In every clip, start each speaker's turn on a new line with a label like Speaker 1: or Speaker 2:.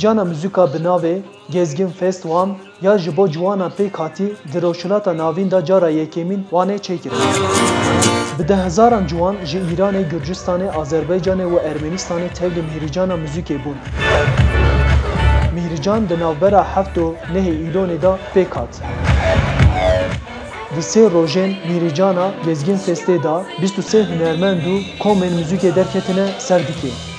Speaker 1: Mihircana müzika binavê Gezgin Fest wan ya ji bo ciwanan pêk hatî di rewşilata navîn da cara yekêmîn wanê çêkirin. Bi dehezaran ciwan ji Îranê, Gürcistanê, Azerbaycanê û Ermenistanê tevlî mihircana müzikê bûn. Mihircan di navbera heft û nehê îlonê da pêk hat. Di sê rojên mihircana Gezgin Festê da 23 hunermend û komên müzikê derketine ser dikê.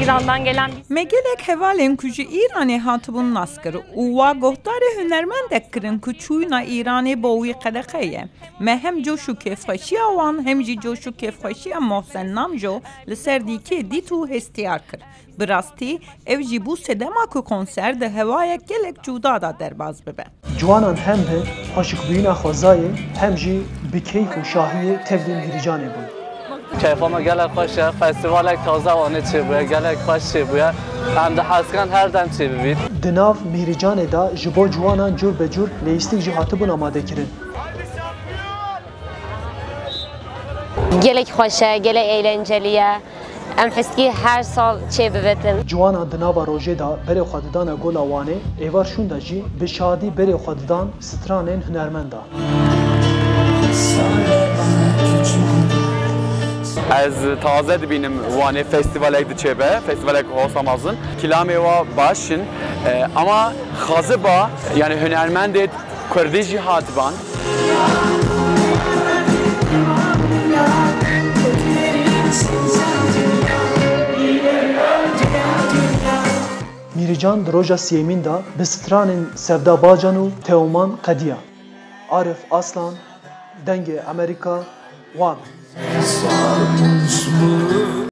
Speaker 2: İran'dan gelen
Speaker 3: Megelek hevalên ku ji Îranê hatibûn naskir û wa guhdarê hunermendek kirin ku çûyîna Îranê bo wî qeleqe ye. Me hem coş û kêfxweşiya wan hem jî coş û kêfxweşiya Mohsen Namjo li ser dîkê dît û hestiyar kir. Bi rastî ev jî bû sedema ku konser di hewayek gelek cuda da derbas bibe.
Speaker 1: Ciwanan hem bi xweşikbûyîna xwezayê hem jî bi keyf û şahiyê tevlî mihircanê bûn.
Speaker 4: Keyfama gelek xweş e, festivalek taze wanê çêbûye, gelek xweş çêbûye. Em dihezkirin her dem çêbibîn.
Speaker 1: Di nav mihircanê da ji bo ciwanan cur be cur lêîstik jî hatibûn amadekirin.
Speaker 5: Gelek xweş e, gelek eğlenceli ye. Em heskî her sal çêbivetin.
Speaker 1: Ciwanan di nava rojê da berê xwe didane gola wanê, êvar şûn de jî bi şadî berê xwe didan stranên hunermend da.
Speaker 6: Ez taze dibînim wanê festivalek diçêbe, festivalek hosa mezin. Kilamê wa baş in, ama xazi ba, yani hunermendê Kurdî jî hatiban.
Speaker 1: Mihircan di roja sêmîn da bi stranên Sevda Bacan û Teoman Qediya, Arif Aslan, dengê Amerîka wan.